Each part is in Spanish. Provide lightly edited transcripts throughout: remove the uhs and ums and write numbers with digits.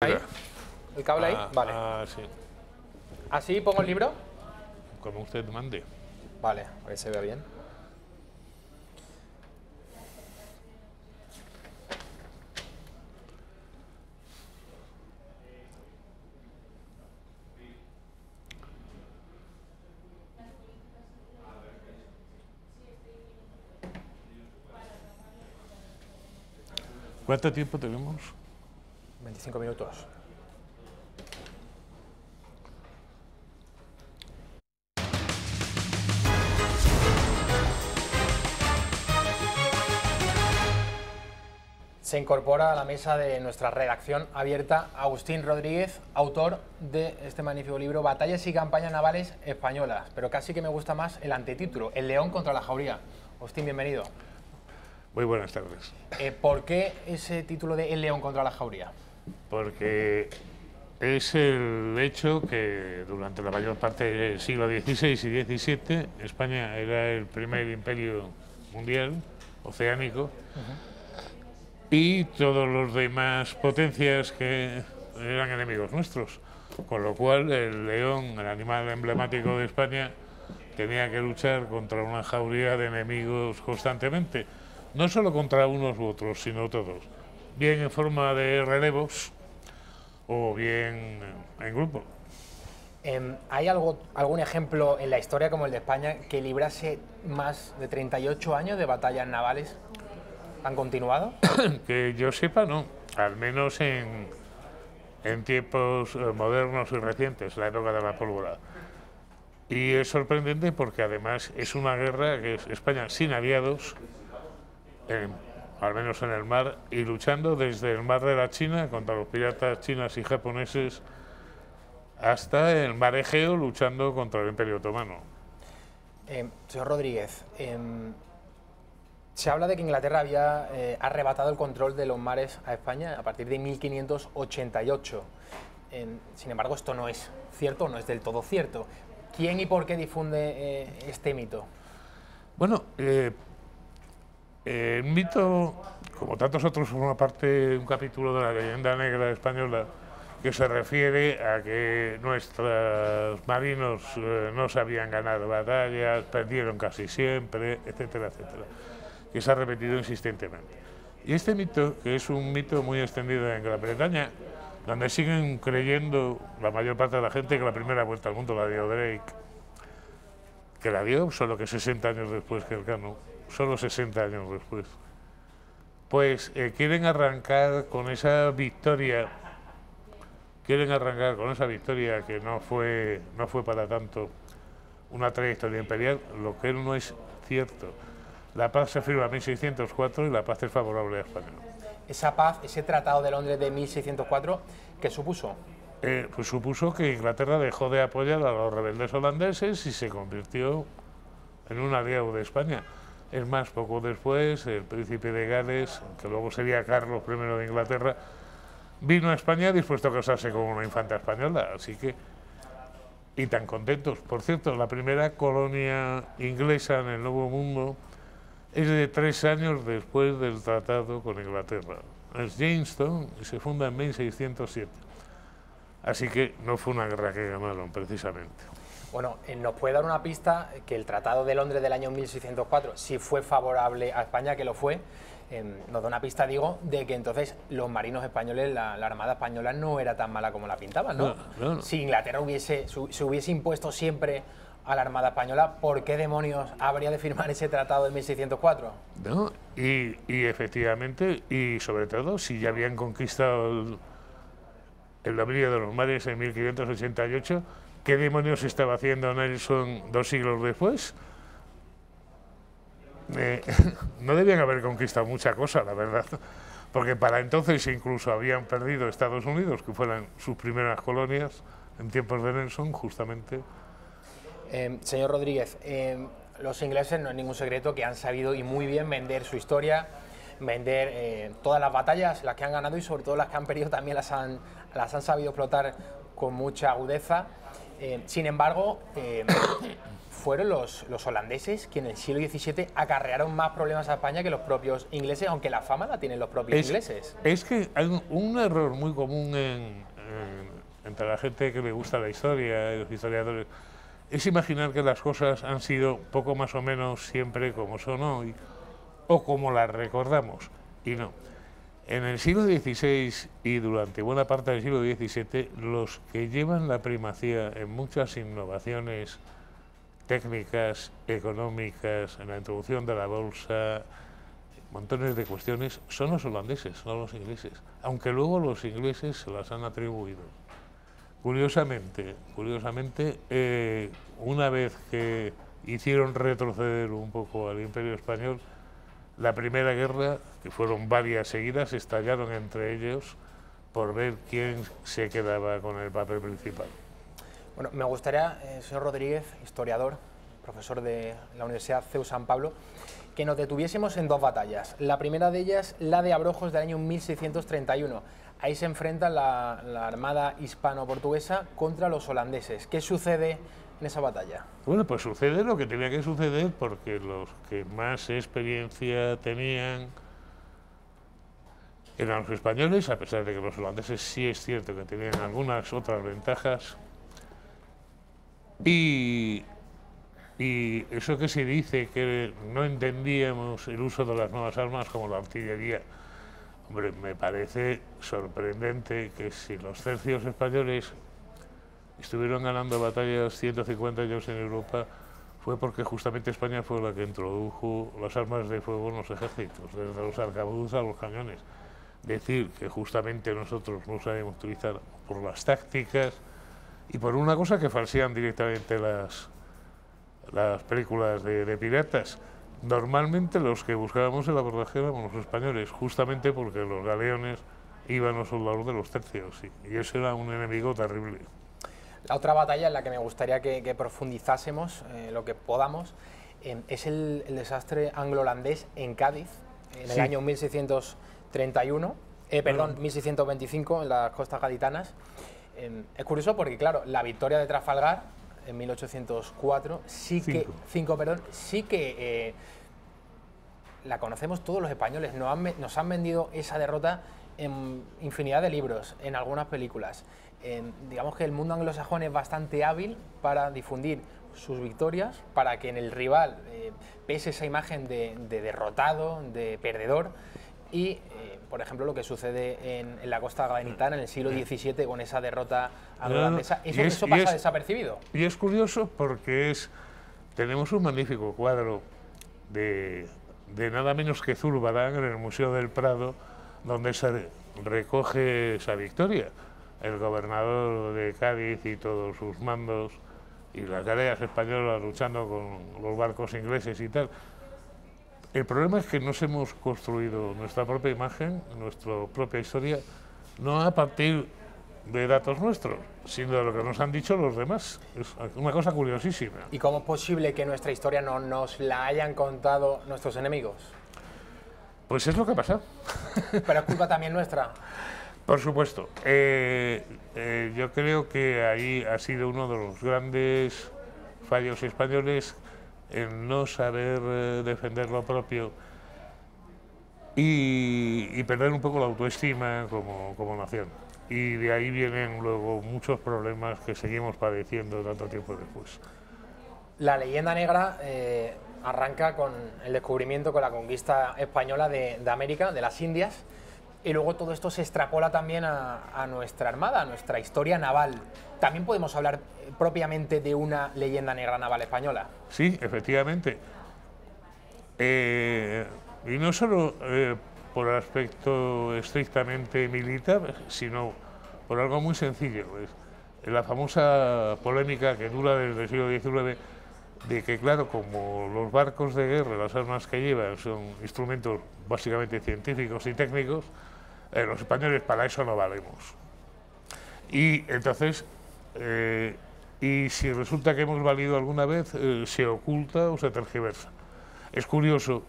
¿Ahí? ¿El cable ahí? Vale. Sí. ¿Así pongo el libro? Como usted mande. Vale, a ver si se ve bien. ¿Cuánto tiempo tenemos? 25 minutos. Se incorpora a la mesa de nuestra redacción abierta Agustín Rodríguez, autor de este magnífico libro Batallas y campañas navales españolas, pero casi que me gusta más el antetítulo, El león contra la jauría. Agustín, bienvenido. Muy buenas tardes. ¿Por qué ese título de El león contra la jauría? Porque es el hecho que durante la mayor parte del siglo XVI y XVII España era el primer imperio mundial, oceánico, y todos los demás potencias que eran enemigos nuestros. Con lo cual el león, el animal emblemático de España, tenía que luchar contra una jauría de enemigos constantemente. No solo contra unos u otros, sino todos. Bien en forma de relevos o bien en grupo. ¿Hay algún ejemplo en la historia como el de España que librase más de 38 años de batallas navales? ¿Han continuado? Que yo sepa, no. Al menos en tiempos modernos y recientes, la época de la pólvora. Y es sorprendente porque además es una guerra que es España sin aliados, al menos en el mar, y luchando desde el mar de la China contra los piratas chinos y japoneses hasta el mar Egeo luchando contra el Imperio Otomano. Señor Rodríguez, se habla de que Inglaterra había arrebatado el control de los mares a España a partir de 1588. Sin embargo, esto no es cierto, no es del todo cierto. ¿Quién y por qué difunde este mito? Bueno, el mito, como tantos otros, forma parte de un capítulo de la leyenda negra española que se refiere a que nuestros marinos no sabían ganar batallas, perdieron casi siempre, etcétera, etcétera, que se ha repetido insistentemente. Y este mito, que es un mito muy extendido en Gran Bretaña, donde siguen creyendo la mayor parte de la gente que la primera vuelta al mundo la dio Drake, que la dio solo que 60 años después que Elcano, solo 60 años después, pues quieren arrancar con esa victoria, que no fue para tanto una trayectoria imperial, lo que no es cierto. La paz se firma en 1604 y la paz es favorable a España. Esa paz, ese Tratado de Londres de 1604, ¿qué supuso? Pues supuso que Inglaterra dejó de apoyar a los rebeldes holandeses y se convirtió en un aliado de España. Es más, poco después, el príncipe de Gales, que luego sería Carlos I de Inglaterra, vino a España dispuesto a casarse con una infanta española, así que... Y tan contentos. Por cierto, la primera colonia inglesa en el Nuevo Mundo es de 3 años después del tratado con Inglaterra. Es Jamestown y se funda en 1607. Así que no fue una guerra que ganaron, precisamente. Bueno, ¿nos puede dar una pista que el Tratado de Londres del año 1604, si fue favorable a España, que lo fue, nos da una pista, digo, de que entonces los marinos españoles, la Armada Española no era tan mala como la pintaban, ¿no? No. Si Inglaterra se hubiese impuesto siempre a la Armada Española, ¿por qué demonios habría de firmar ese tratado de 1604? No, y efectivamente, y sobre todo, si ya habían conquistado el dominio de los mares en 1588, ¿qué demonios estaba haciendo Nelson 2 siglos después? No debían haber conquistado mucha cosa, la verdad, porque para entonces incluso habían perdido Estados Unidos, que fueran sus primeras colonias en tiempos de Nelson, justamente. Señor Rodríguez, los ingleses, no es ningún secreto, que han sabido y muy bien vender su historia, vender todas las batallas, las que han ganado y sobre todo las que han perdido también las han sabido explotar con mucha agudeza. Sin embargo, fueron los holandeses quienes en el siglo XVII acarrearon más problemas a España que los propios ingleses, aunque la fama la tienen los propios ingleses. Es que hay un error muy común entre la gente que le gusta la historia y los historiadores, es imaginar que las cosas han sido poco más o menos siempre como son hoy o como las recordamos, y no. En el siglo XVI y durante buena parte del siglo XVII, los que llevan la primacía en muchas innovaciones técnicas, económicas, en la introducción de la bolsa, montones de cuestiones, son los holandeses, no los ingleses, aunque luego los ingleses se las han atribuido. Curiosamente, una vez que hicieron retroceder un poco al Imperio Español, la Primera Guerra, que fueron varias seguidas, estallaron entre ellos por ver quién se quedaba con el papel principal. Bueno, me gustaría, señor Rodríguez, historiador, profesor de la Universidad CEU San Pablo, que nos detuviésemos en dos batallas. La primera de ellas, la de Abrojos del año 1631. Ahí se enfrenta la armada hispano-portuguesa contra los holandeses. ¿Qué sucede en esa batalla? Bueno, pues sucede lo que tenía que suceder, porque los que más experiencia tenían eran los españoles, a pesar de que los holandeses sí es cierto que tenían algunas otras ventajas. Y eso que se dice que no entendíamos el uso de las nuevas armas como la artillería, hombre, me parece sorprendente que si los tercios españoles estuvieron ganando batallas 150 años en Europa, fue porque justamente España fue la que introdujo las armas de fuego en los ejércitos, desde los arcabuces a los cañones. Decir que justamente nosotros no sabemos utilizar por las tácticas y por una cosa que falsean directamente las películas de piratas. Normalmente los que buscábamos el abordaje éramos los españoles, justamente porque los galeones iban los soldados de los tercios, y eso era un enemigo terrible. La otra batalla en la que me gustaría que profundizásemos lo que podamos es el desastre anglo-holandés en Cádiz, en el año 1631, 1625, en las costas gaditanas. Es curioso porque, claro, la victoria de Trafalgar en 1804 sí que la conocemos todos los españoles. Nos han vendido esa derrota en infinidad de libros, en algunas películas. Digamos que el mundo anglosajón es bastante hábil para difundir sus victorias, para que en el rival pese esa imagen de derrotado, de perdedor. Y, por ejemplo, lo que sucede en la costa gaditana en el siglo XVII con esa derrota anglo-holandesa, eso pasa desapercibido. Y es curioso porque tenemos un magnífico cuadro de nada menos que Zurbarán en el Museo del Prado, donde se recoge esa victoria. El gobernador de Cádiz y todos sus mandos y las galeras españolas luchando con los barcos ingleses y tal. El problema es que nos hemos construido nuestra propia imagen, nuestra propia historia, no a partir de datos nuestros, sino de lo que nos han dicho los demás. Es una cosa curiosísima. ¿Y cómo es posible que nuestra historia no nos la hayan contado nuestros enemigos? Pues es lo que ha pasado. Pero es culpa también nuestra. Por supuesto. Yo creo que ahí ha sido uno de los grandes fallos españoles, en no saber defender lo propio y perder un poco la autoestima como nación. Y de ahí vienen luego muchos problemas que seguimos padeciendo tanto tiempo después. La leyenda negra arranca con el descubrimiento, con la conquista española de América, de las Indias, y luego todo esto se extrapola también a nuestra armada, a nuestra historia naval. ¿También podemos hablar propiamente de una leyenda negra naval española? Sí, efectivamente. Y no solo por el aspecto estrictamente militar, sino por algo muy sencillo. La famosa polémica que dura desde el siglo XIX, de que, claro, como los barcos de guerra, las armas que llevan, son instrumentos básicamente científicos y técnicos, los españoles para eso no valemos. Y entonces, y si resulta que hemos valido alguna vez, se oculta o se tergiversa. Es curioso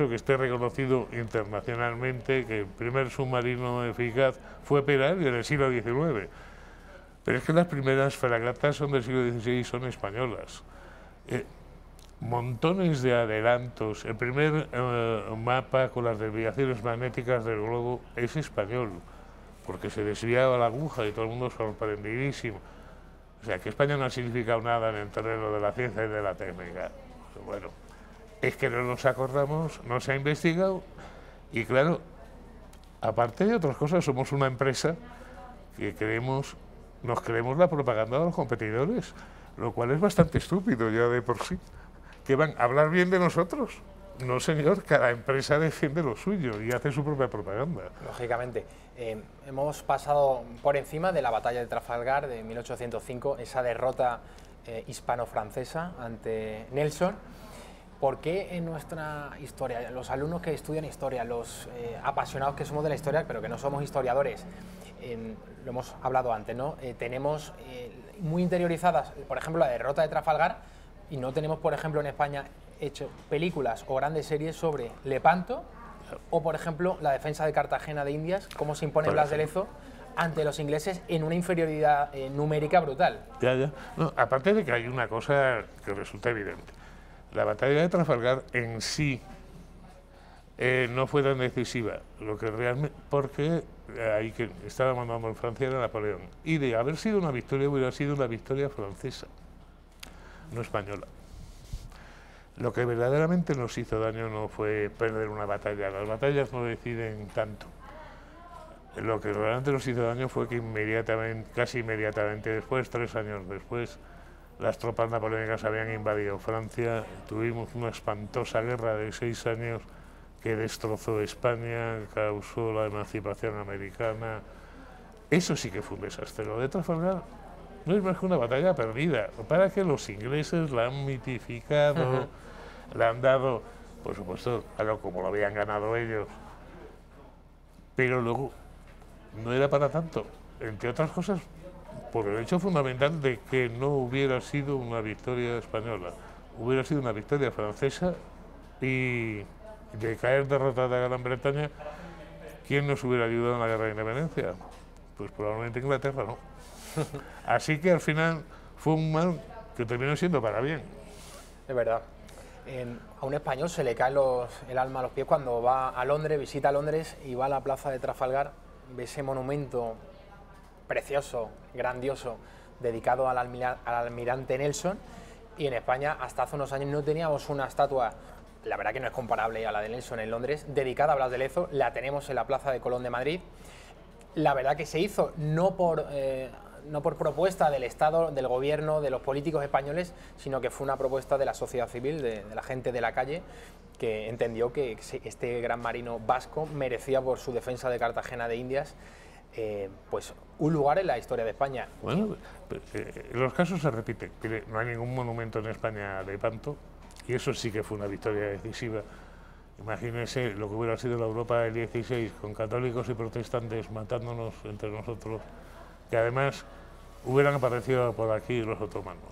que esté reconocido internacionalmente que el primer submarino eficaz fue Peral en el siglo XIX. Pero es que las primeras fragatas son del siglo XVI y son españolas. montones de adelantos. El primer mapa con las desviaciones magnéticas del globo es español, porque se desviaba la aguja y todo el mundo sorprendidísimo. O sea, que España no ha significado nada en el terreno de la ciencia y de la técnica. Bueno, es que no nos acordamos, no se ha investigado y claro, aparte de otras cosas, somos una empresa que nos creemos la propaganda de los competidores, lo cual es bastante estúpido ya de por sí. Que van a hablar bien de nosotros. No, señor, cada empresa defiende lo suyo y hace su propia propaganda. Lógicamente. Hemos pasado por encima de la batalla de Trafalgar de 1805, esa derrota hispano-francesa ante Nelson. ¿Por qué en nuestra historia, los alumnos que estudian historia, los apasionados que somos de la historia, pero que no somos historiadores, lo hemos hablado antes, ¿no? Tenemos muy interiorizadas, por ejemplo, la derrota de Trafalgar, y no tenemos, por ejemplo, en España hecho películas o grandes series sobre Lepanto o, por ejemplo, la defensa de Cartagena de Indias, cómo se impone Blas de Lezo ante los ingleses en una inferioridad numérica brutal? Ya. No, aparte de que hay una cosa que resulta evidente. La batalla de Trafalgar en sí no fue tan decisiva, lo que realmente, porque ahí que estaba mandando en Francia era Napoleón. Y de haber sido una victoria, hubiera sido una victoria francesa, no española. Lo que verdaderamente nos hizo daño no fue perder una batalla, las batallas no deciden tanto. Lo que realmente nos hizo daño fue que casi inmediatamente después, 3 años después, las tropas napoleónicas habían invadido Francia, tuvimos una espantosa guerra de 6 años que destrozó España, causó la emancipación americana. Eso sí que fue un desastre. Lo de Trafalgar no es más que una batalla perdida, para que los ingleses la han mitificado, la han dado, por supuesto, algo como lo habían ganado ellos, pero luego no era para tanto, entre otras cosas, por el hecho fundamental de que no hubiera sido una victoria española, hubiera sido una victoria francesa y de caer derrotada a Gran Bretaña, ¿quién nos hubiera ayudado en la guerra de independencia? Pues probablemente Inglaterra, ¿no? Así que al final fue un mal que terminó siendo para bien. Es verdad. A un español se le cae el alma a los pies cuando va a Londres, visita Londres y va a la plaza de Trafalgar, ve ese monumento precioso, grandioso, dedicado al almirante Nelson, y en España hasta hace unos años no teníamos una estatua, la verdad que no es comparable a la de Nelson en Londres, dedicada a Blas de Lezo. La tenemos en la Plaza de Colón de Madrid. La verdad que se hizo no por propuesta del Estado, del gobierno, de los políticos españoles, sino que fue una propuesta de la sociedad civil, de la gente de la calle, que entendió que este gran marino vasco merecía, por su defensa de Cartagena de Indias, pues un lugar en la historia de España. Bueno, los casos se repiten. No hay ningún monumento en España de Lepanto, y eso sí que fue una victoria decisiva. Imagínense lo que hubiera sido la Europa del 16, con católicos y protestantes matándonos entre nosotros, que además hubieran aparecido por aquí los otomanos.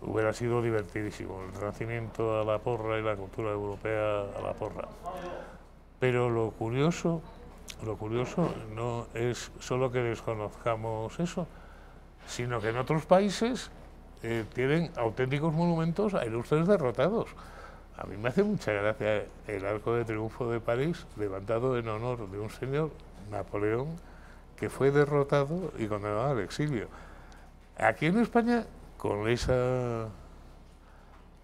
Hubiera sido divertidísimo, el Renacimiento a la porra y la cultura europea a la porra. Pero lo curioso no es solo que desconozcamos eso, sino que en otros países tienen auténticos monumentos a ilustres derrotados. A mí me hace mucha gracia el Arco de Triunfo de París, levantado en honor de un señor, Napoleón, que fue derrotado y condenado al exilio. Aquí en España, con esa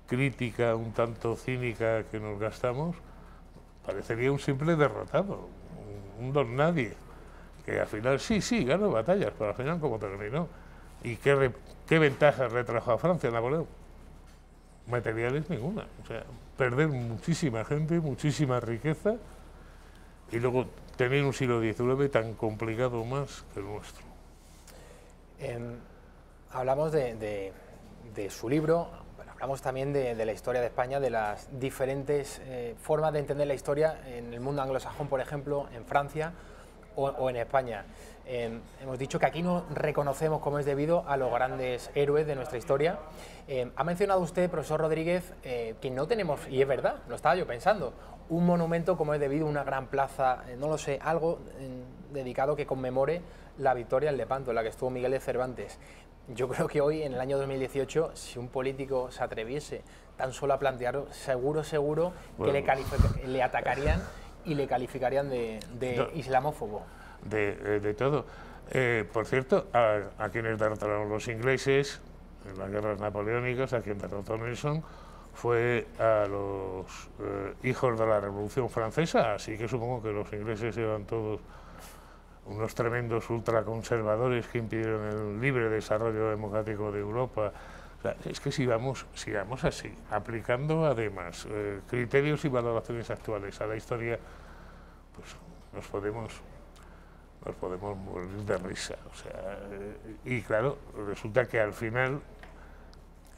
crítica un tanto cínica que nos gastamos, parecería un simple derrotado, un don nadie, que al final sí, ganó batallas, pero al final ¿cómo terminó? ¿Y qué ventajas retrajo a Francia Napoleón? Materiales ninguna. O sea, perder muchísima gente, muchísima riqueza, y luego tener un siglo XIX tan complicado más que el nuestro. Hablamos de su libro, pero hablamos también de la historia de España, de las diferentes formas de entender la historia en el mundo anglosajón, por ejemplo, en Francia o en España. Hemos dicho que aquí no reconocemos como es debido a los grandes héroes de nuestra historia. Ha mencionado usted, profesor Rodríguez, que no tenemos, y es verdad, lo estaba yo pensando, un monumento como es debido, una gran plaza, no lo sé, algo dedicado que conmemore la victoria en Lepanto, en la que estuvo Miguel de Cervantes. Yo creo que hoy, en el año 2018, si un político se atreviese tan solo a plantearlo, seguro que le atacarían y le calificarían de islamófobo. De todo. Por cierto, a quienes derrotaron los ingleses en las guerras napoleónicas, a quien derrotó Nelson, fue a los hijos de la Revolución Francesa, así que supongo que los ingleses eran todos unos tremendos ultraconservadores que impidieron el libre desarrollo democrático de Europa. O sea, es que si vamos así, aplicando además criterios y valoraciones actuales a la historia, pues nos podemos morir de risa. O sea, y claro, resulta que al final,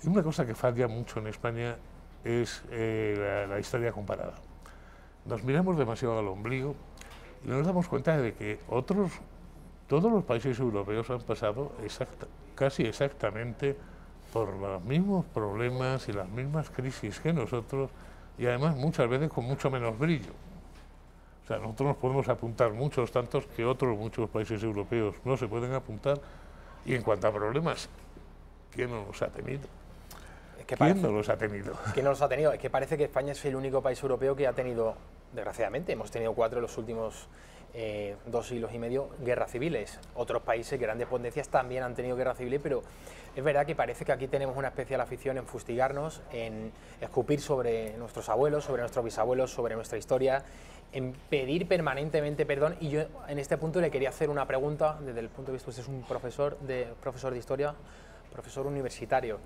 una cosa que falla mucho en España es la historia comparada. Nos miramos demasiado al ombligo y no nos damos cuenta de que todos los países europeos han pasado casi exactamente por los mismos problemas y las mismas crisis que nosotros, y además muchas veces con mucho menos brillo. O sea, nosotros nos podemos apuntar muchos, tantos que muchos países europeos no se pueden apuntar. Y en cuanto a problemas, ¿quién no los ha tenido? ¿Quién no los ha tenido? ¿Quién no los ha tenido? Es que parece que España es el único país europeo que ha tenido, desgraciadamente, hemos tenido 4 en los últimos 2 siglos y medio, guerras civiles. Otros países, grandes potencias, también han tenido guerras civiles, pero es verdad que parece que aquí tenemos una especial afición en fustigarnos, en escupir sobre nuestros abuelos, sobre nuestros bisabuelos, sobre nuestra historia, en pedir permanentemente perdón. Y yo en este punto le quería hacer una pregunta desde el punto de vista, usted es un profesor de historia, profesor universitario.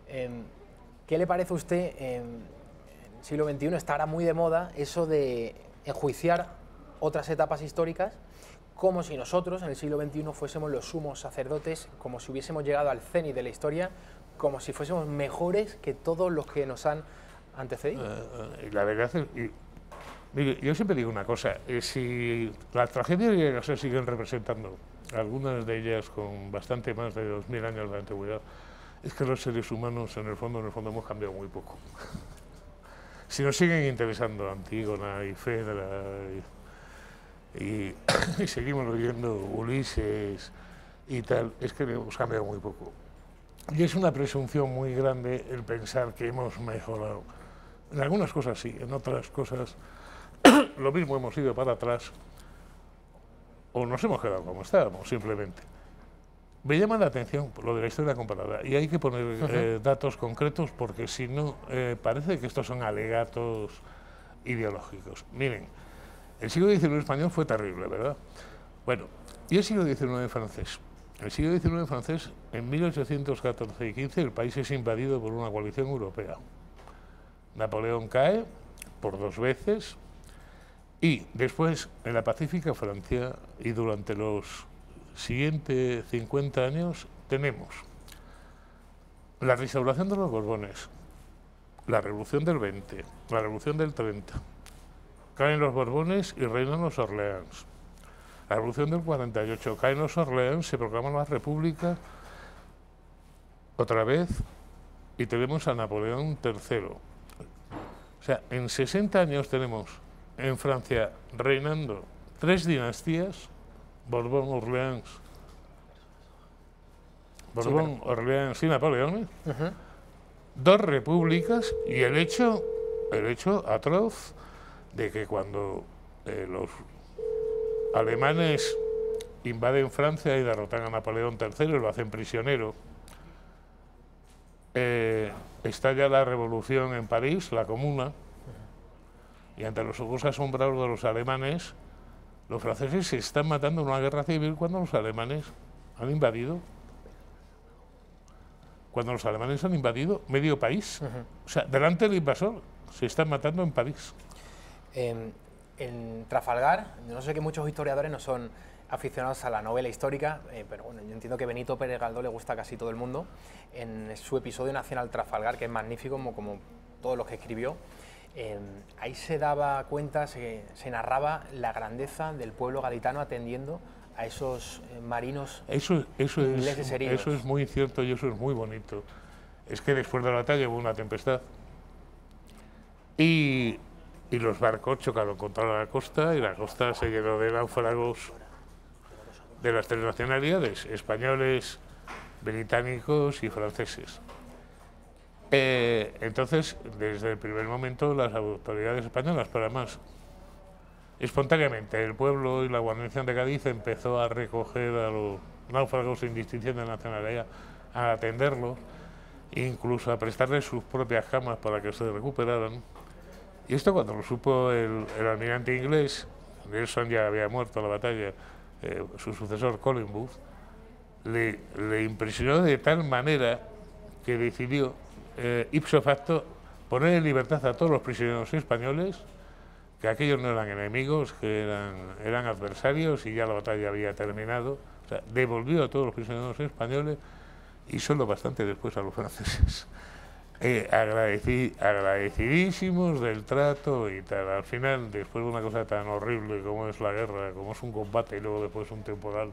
¿Qué le parece a usted en el siglo XXI? Está ahora muy de moda eso de enjuiciar otras etapas históricas como si nosotros en el siglo XXI fuésemos los sumos sacerdotes, como si hubiésemos llegado al cenit de la historia, como si fuésemos mejores que todos los que nos han antecedido. La verdad es... Mire, yo siempre digo una cosa, si las tragedias se siguen representando, algunas de ellas con bastante más de 2000 años de antigüedad, es que los seres humanos en el fondo hemos cambiado muy poco. Si nos siguen interesando Antígona y Fedra y seguimos leyendo Ulises y tal, es que hemos cambiado muy poco. Y es una presunción muy grande el pensar que hemos mejorado. En algunas cosas sí, en otras cosas lo mismo, hemos ido para atrás o nos hemos quedado como estábamos, simplemente. Me llama la atención lo de la historia comparada y hay que poner datos concretos porque si no, parece que estos son alegatos ideológicos. Miren, el siglo XIX español fue terrible, ¿verdad? Bueno, ¿y el siglo XIX francés? El siglo XIX francés, en 1814 y 15, el país es invadido por una coalición europea. Napoleón cae por 2 veces y después, en la pacífica Francia y durante los siguientes 50 años, tenemos la restauración de los Borbones, la Revolución del 20, la Revolución del 30, caen los Borbones y reinan los Orleans. La Revolución del 48, caen los Orleans, se proclama la República otra vez y tenemos a Napoleón III. O sea, en 60 años tenemos en Francia reinando 3 dinastías, Borbón, Orleans y Napoleón, 2 repúblicas y el hecho atroz de que cuando los alemanes invaden Francia y derrotan a Napoleón III, lo hacen prisionero, estalla la revolución en París, la Comuna, y ante los ojos asombrados de los alemanes, los franceses se están matando en una guerra civil cuando los alemanes han invadido. Cuando los alemanes han invadido medio país. O sea, delante del invasor, se están matando en París. En Trafalgar, no sé que muchos historiadores no son aficionados a la novela histórica, pero bueno, yo entiendo que Benito Pérez Galdós le gusta a casi todo el mundo. En su episodio nacional Trafalgar, que es magnífico como todos los que escribió, ahí se daba cuenta, se narraba la grandeza del pueblo gaditano atendiendo a esos marinos ingleses heridos. Eso es muy cierto y eso es muy bonito. Es que después de la batalla hubo una tempestad y los barcos chocaron contra la costa y la costa se llenó de náufragos de las tres nacionalidades, españoles, británicos y franceses. Entonces, desde el primer momento, las autoridades españolas, pero además, espontáneamente, el pueblo y la guarnición de Cádiz empezó a recoger a los náufragos sin distinción de nacionalidad, a atenderlos, incluso a prestarles sus propias camas para que se recuperaran. Y esto cuando lo supo el almirante inglés, Nelson ya había muerto en la batalla, su sucesor Collingwood, le impresionó de tal manera que decidió ipso facto poner en libertad a todos los prisioneros españoles, que aquellos no eran enemigos, que eran adversarios y ya la batalla había terminado. O sea, devolvió a todos los prisioneros españoles y solo bastante después a los franceses. Agradecidísimos del trato y tal. Al final, después de una cosa tan horrible como es la guerra, como es un combate y luego después un temporal,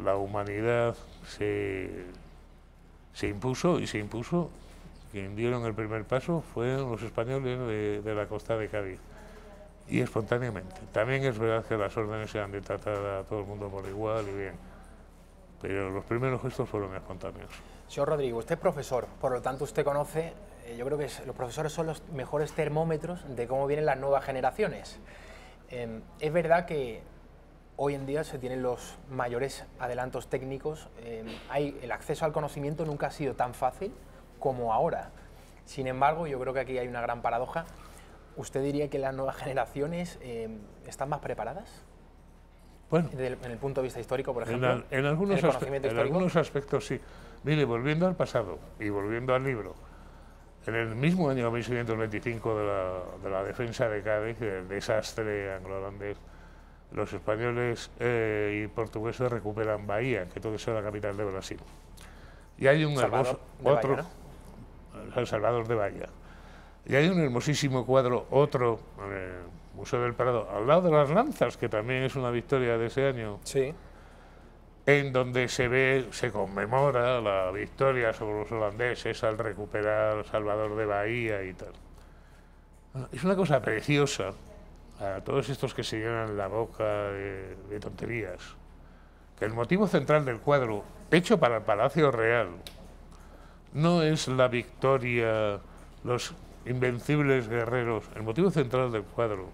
la humanidad se impuso, y se impuso. Quien dieron el primer paso fueron los españoles de la costa de Cádiz, y espontáneamente. También es verdad que las órdenes eran de tratar a todo el mundo por igual y bien, pero los primeros gestos fueron espontáneos. Señor Rodrigo, usted es profesor, por lo tanto usted conoce, yo creo que los profesores son los mejores termómetros de cómo vienen las nuevas generaciones. Es verdad que hoy en día se tienen los mayores adelantos técnicos, el acceso al conocimiento nunca ha sido tan fácil como ahora. Sin embargo, yo creo que aquí hay una gran paradoja. ¿Usted diría que las nuevas generaciones están más preparadas? Bueno, en el punto de vista histórico, por ejemplo. En algunos aspectos sí. Mire, volviendo al pasado y volviendo al libro, en el mismo año 1625 de la defensa de Cádiz, del desastre anglo-holandés, los españoles y portugueses recuperan Bahía, que todo eso era la capital de Brasil. Y hay un Salvador de Bahía. Y hay un hermosísimo cuadro, otro, en el Museo del Prado, al lado de las lanzas, que también es una victoria de ese año, sí, en donde se conmemora la victoria sobre los holandeses al recuperar Salvador de Bahía y tal. Bueno, es una cosa preciosa a todos estos que se llenan la boca de tonterías, que el motivo central del cuadro, hecho para el Palacio Real, no es la victoria, los invencibles guerreros. El motivo central del cuadro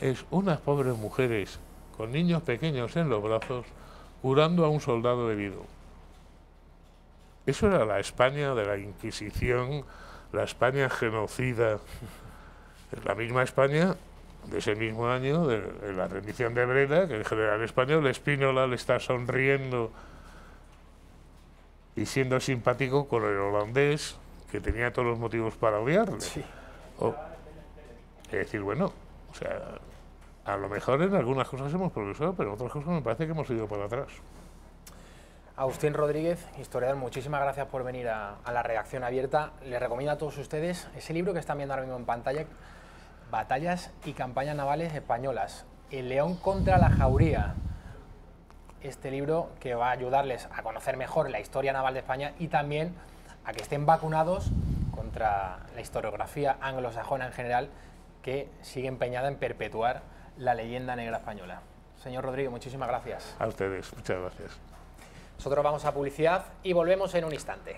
es unas pobres mujeres con niños pequeños en los brazos curando a un soldado herido. Eso era la España de la Inquisición, la España genocida. Es la misma España de ese mismo año, de la rendición de Breda, que el general español Spínola le está sonriendo y siendo simpático con el holandés, que tenía todos los motivos para odiarle. Sí. Es decir, bueno, o sea, a lo mejor en algunas cosas hemos progresado, pero en otras cosas me parece que hemos ido para atrás. Agustín Rodríguez, historiador, muchísimas gracias por venir a la redacción abierta. Les recomiendo a todos ustedes ese libro que están viendo ahora mismo en pantalla, Batallas y campañas navales españolas, El León contra la Jauría. Este libro que va a ayudarles a conocer mejor la historia naval de España y también a que estén vacunados contra la historiografía anglosajona en general, que sigue empeñada en perpetuar la leyenda negra española. Señor Rodríguez, muchísimas gracias. A ustedes, muchas gracias. Nosotros vamos a publicidad y volvemos en un instante.